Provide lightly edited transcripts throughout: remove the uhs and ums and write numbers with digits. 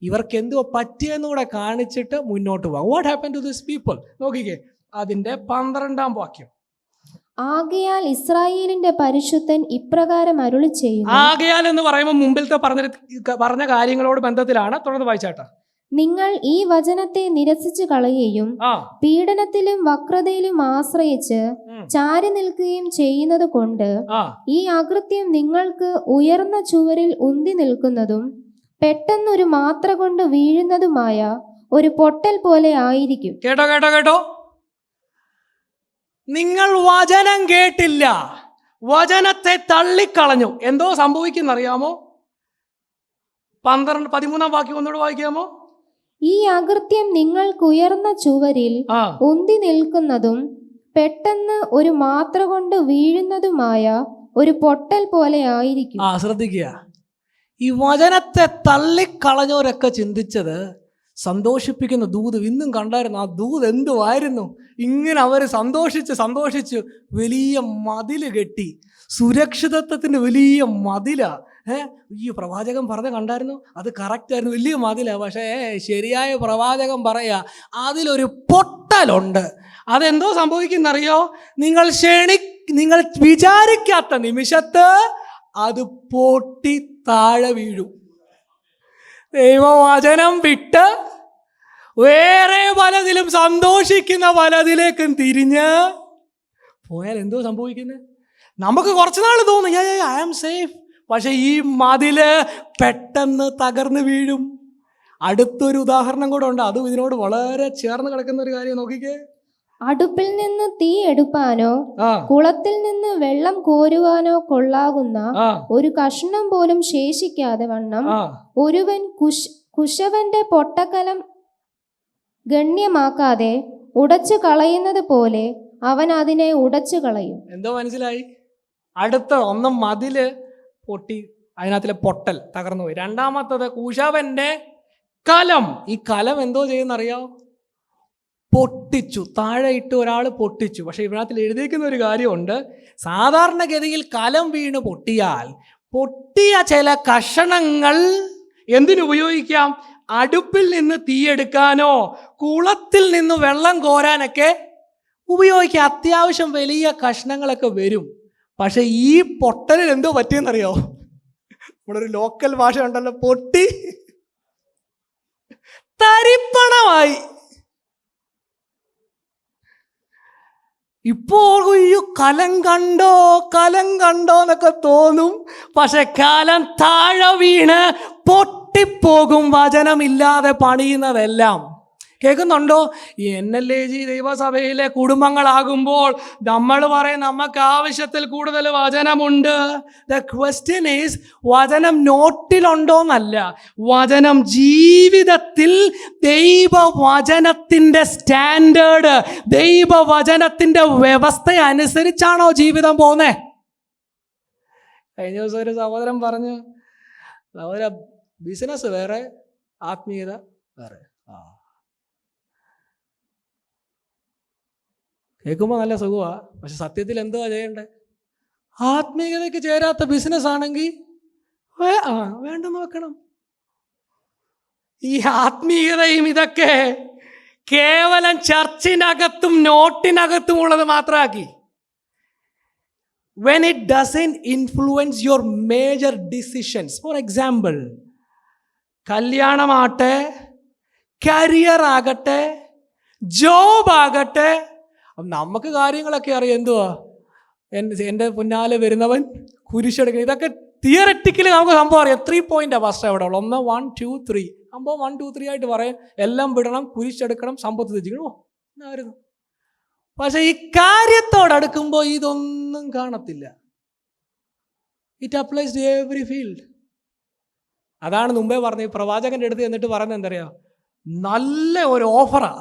ഇവർക്ക് എന്തോ പറ്റിയെന്നുകൂടെ കാണിച്ചിട്ട് മുന്നോട്ട് പോകാം. What happen to this people? നോക്കിക്കേ, അതിൻ്റെ 12-ാം വാക്യം. ആകയാൽ ഇസ്രായേലിന്റെ പരിശുദ്ധൻ ഇപ്രകാരം അരുളി ചെയ്യുന്നു. ആകയാൽ എന്ന് പറയുമ്പോൾ മുമ്പിലത്തെ പറഞ്ഞ കാര്യങ്ങളോട് ബന്ധത്തിലാണ്. തുടർന്ന് വായിച്ചാട്ടാ. നിങ്ങൾ ഈ വചനത്തെ നിരസിച്ചു കളയുകയും പീഡനത്തിലും വക്രതയിലും ആശ്രയിച്ച് ചാരി നിൽക്കുകയും ചെയ്യുന്നത് കൊണ്ട് ഈ അകൃത്യം നിങ്ങൾക്ക് ഉയർന്ന ചുവരിൽ ഉന്തി നിൽക്കുന്നതും പെട്ടെന്നൊരു മാത്ര കൊണ്ട് വീഴുന്നതുമായ ഒരു പൊട്ടൽ പോലെ ആയിരിക്കും. കേട്ടോ കേട്ടോ കേട്ടോ, നിങ്ങൾ വചനം കേട്ടില്ല, വചനത്തെ തള്ളിക്കളഞ്ഞു. എന്തോ സംഭവിക്കുന്നറിയാമോ? 13-ാം വാക്യം ഒന്നുകൂടെ വായിക്കാമോ? ഈ അകൃത്യം നിങ്ങൾക്ക് ഉയർന്ന ചുവരിൽ ഉന്തി നിൽക്കുന്നതും പെട്ടെന്ന് ഒരു മാത്ര കൊണ്ട് വീഴുന്നതുമായ ഒരു പൊട്ടൽ പോലെ ആയിരിക്കും. ശ്രദ്ധിക്കുക, ഈ വചനത്തെ തള്ളിക്കളഞ്ഞവരൊക്കെ ചിന്തിച്ചത് സന്തോഷിപ്പിക്കുന്ന ദൂത്. ഇന്നും കണ്ടായിരുന്നു ആ ദൂത് എന്തുവായിരുന്നു. ഇങ്ങനെ അവർ സന്തോഷിച്ച് വലിയ മതില് കെട്ടി, സുരക്ഷിതത്വത്തിന് വലിയ മതിലാ. ഈ പ്രവാചകൻ പറഞ്ഞ കണ്ടായിരുന്നു, അത് കറക്റ്റായിരുന്നു, വലിയ മതിലാ. പക്ഷേ ശരിയായ പ്രവാചകൻ പറയാ അതിലൊരു പൊട്ടലുണ്ട്. അതെന്തോ സംഭവിക്കുന്നറിയോ? നിങ്ങൾ വിചാരിക്കാത്ത നിമിഷത്ത് അത് പൊട്ടി താഴെ വീഴും. ദൈവവചനം വിട്ട് വേറെ പലതിലും സന്തോഷിക്കുന്ന പലതിലേക്കും തിരിഞ്ഞ് പോയാൽ എന്തോ സംഭവിക്കുന്നത്? നമുക്ക് കുറച്ച് നാൾ തോന്നും ഐ ആം സേഫ്, പക്ഷെ ഈ മതില് പെട്ടെന്ന് തകർന്നു വീഴും. അടുത്തൊരു ഉദാഹരണം കൂടെ ഉണ്ട്, അതും ഇതിനോട് വളരെ ചേർന്ന് കിടക്കുന്ന ഒരു കാര്യം. നോക്കിക്കേ, അടുപ്പിൽ നിന്ന് തീ എടുപ്പാനോ കുളത്തിൽ നിന്ന് വെള്ളം കോരുവാനോ കൊള്ളാകുന്ന ഒരു കഷ്ണം പോലും ശേഷിക്കാതെ വണ്ണം ഒരുവൻ കുശവന്റെ പൊട്ടക്കലം ഗണ്യമാക്കാതെ ഉടച്ചു കളയുന്നത് പോലെ അവൻ അതിനെ ഉടച്ചു കളയും. എന്തോ മനസ്സിലായി? അടുത്ത ഒന്ന് മതില് പൊട്ടി, അതിനകത്തിലെ പൊട്ടൽ തകർന്നു പോയി. രണ്ടാമത്തത് കുശവന്റെ കലം. ഈ കലം എന്തോ ചെയ്യുന്നറിയാവോ? പൊട്ടിച്ചു, താഴെ ഇട്ട് ഒരാൾ പൊട്ടിച്ചു. പക്ഷെ ഇതിനകത്തിൽ എഴുതിയിരിക്കുന്ന ഒരു കാര്യമുണ്ട്. സാധാരണഗതിയിൽ കലം വീണ് പൊട്ടിയാൽ പൊട്ടിയ ചില കഷണങ്ങൾ എന്തിനുപയോഗിക്കാം? അടുപ്പിൽ നിന്ന് തീയെടുക്കാനോ കുളത്തിൽ നിന്ന് വെള്ളം കോരാനൊക്കെ ഉപയോഗിക്കാം. അത്യാവശ്യം വലിയ കഷ്ണങ്ങളൊക്കെ വരും. പക്ഷെ ഈ പൊട്ടലിൽ എന്തോ പറ്റിയെന്നറിയോ? ഇവിടെ ഒരു ലോക്കൽ ഭാഷ ഉണ്ടല്ലോ, പൊട്ടി തരിപ്പണമായി. ഇപ്പോൾ ഈ കലം കണ്ടോ എന്നൊക്കെ തോന്നും. പക്ഷെ കലം താഴെ വീണ് പൊട്ടിപ്പോകും. വചനമില്ലാതെ പണിയുന്നതെല്ലാം. കേൾക്കുന്നുണ്ടോ? ഈ NLAG ദൈവസഭയിലെ കുടുംബങ്ങളാകുമ്പോൾ നമ്മൾ പറയും നമുക്ക് ആവശ്യത്തിൽ കൂടുതൽ വചനമുണ്ട്. ദ ക്വസ്റ്റ്യൻ ഈസ്, വചനം നോട്ടിലുണ്ടോന്നല്ല, വചനം ജീവിതത്തിൽ ദൈവവചനത്തിൻ്റെ സ്റ്റാൻഡേർഡ്, ദൈവവചനത്തിൻ്റെ വ്യവസ്ഥ അനുസരിച്ചാണോ ജീവിതം പോകുന്നേ? കഴിഞ്ഞ ദിവസം ഒരു സഹോദരൻ പറഞ്ഞു, സഹോദര ബിസിനസ് വേറെ ആത്മീയത വേറെ. കേൾക്കുമ്പോൾ നല്ല സുഖമാണ്, പക്ഷെ സത്യത്തിൽ എന്തുവാ ചെയ്യണ്ടേ? ആത്മീയതയ്ക്ക് ചേരാത്ത ബിസിനസ് ആണെങ്കിൽ വേണ്ടെന്ന് വെക്കണം. ഈ ആത്മീയതയും ഇതൊക്കെ കേവലം ചർച്ചിനകത്തും നോട്ടിനകത്തും ഉള്ളത് മാത്രമാക്കി. when it doesn't influence your major decisions, for example കല്യാണമാകട്ടെ, കരിയർ ആകട്ടെ, ജോബ് ആകട്ടെ, നമുക്ക് കാര്യങ്ങളൊക്കെ അറിയാം. എന്തുവാ എൻ്റെ പിന്നാലെ വരുന്നവൻ കുരിശെടുക്കണം. ഇതൊക്കെ തിയററ്റിക്കലി നമുക്ക് സംഭവം അറിയാം. 3 പോയിന്റാണ് ഫസ്റ്റ് അവിടെ ഉള്ളത്. 1 1 2 3 സംഭവം 1 2 3 ആയിട്ട് പറയും. എല്ലാം വിടണം, കുരിശെടുക്കണം, സമ്പത്ത് തെറ്റിക്കണം. എന്നായിരുന്നു. പക്ഷെ ഈ കാര്യത്തോടടുക്കുമ്പോൾ ഇതൊന്നും കാണത്തില്ല. It applies to every field. അതാണ് മുമ്പേ പറഞ്ഞത്. ഈ പ്രവാചകൻ്റെ അടുത്ത് എന്നിട്ട് പറയുന്നത് എന്തറിയാം? നല്ല ഒരു ഓഫറാ.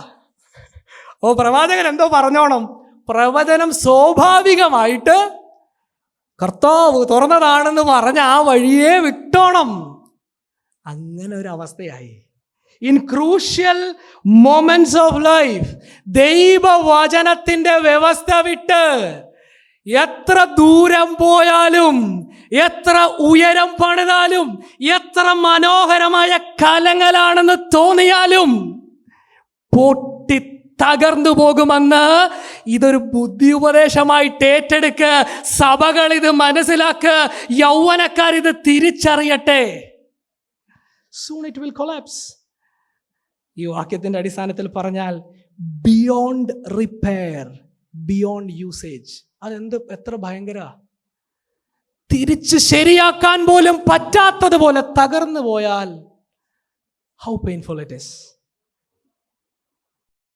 പ്രവാചകൻ എന്തോ പറഞ്ഞോണം? പ്രവചനം സ്വാഭാവികമായിട്ട് കർത്താവ് തുറന്നതാണെന്ന് പറഞ്ഞ ആ വഴിയെ വിട്ടോണം. അങ്ങനെ ഒരു അവസ്ഥയായി. In crucial moments of life ദൈവവചനത്തിൻ്റെ വ്യവസ്ഥ വിട്ട് എത്ര ദൂരം പോയാലും, എത്ര ഉയരം പണിതാലും, എത്ര എത്ര മനോഹരമായ കലങ്ങളാണെന്ന് തോന്നിയാലും പൊട്ടി തകർന്നു പോകുമെന്ന് ഇതൊരു ബുദ്ധി ഉപദേശമായിട്ട് ഏറ്റെടുക്ക്. സഭകൾ ഇത് മനസ്സിലാക്ക്, യൗവനക്കാർ ഇത് തിരിച്ചറിയട്ടെ. Soon it will collapse. ഈ വാക്യത്തിന്റെ അടിസ്ഥാനത്തിൽ പറഞ്ഞാൽ ബിയോണ്ട് റിപ്പയർ, ബിയോണ്ട് യൂസേജ്. അതെന്ത് എത്ര ഭയങ്കര! തിരിച്ച് ശരിയാക്കാൻ പോലും പറ്റാത്തതുപോലെ തകർന്നു പോയാൽ ഹൗ പെയിൻഫുൾ ഇറ്റ് ഈസ്.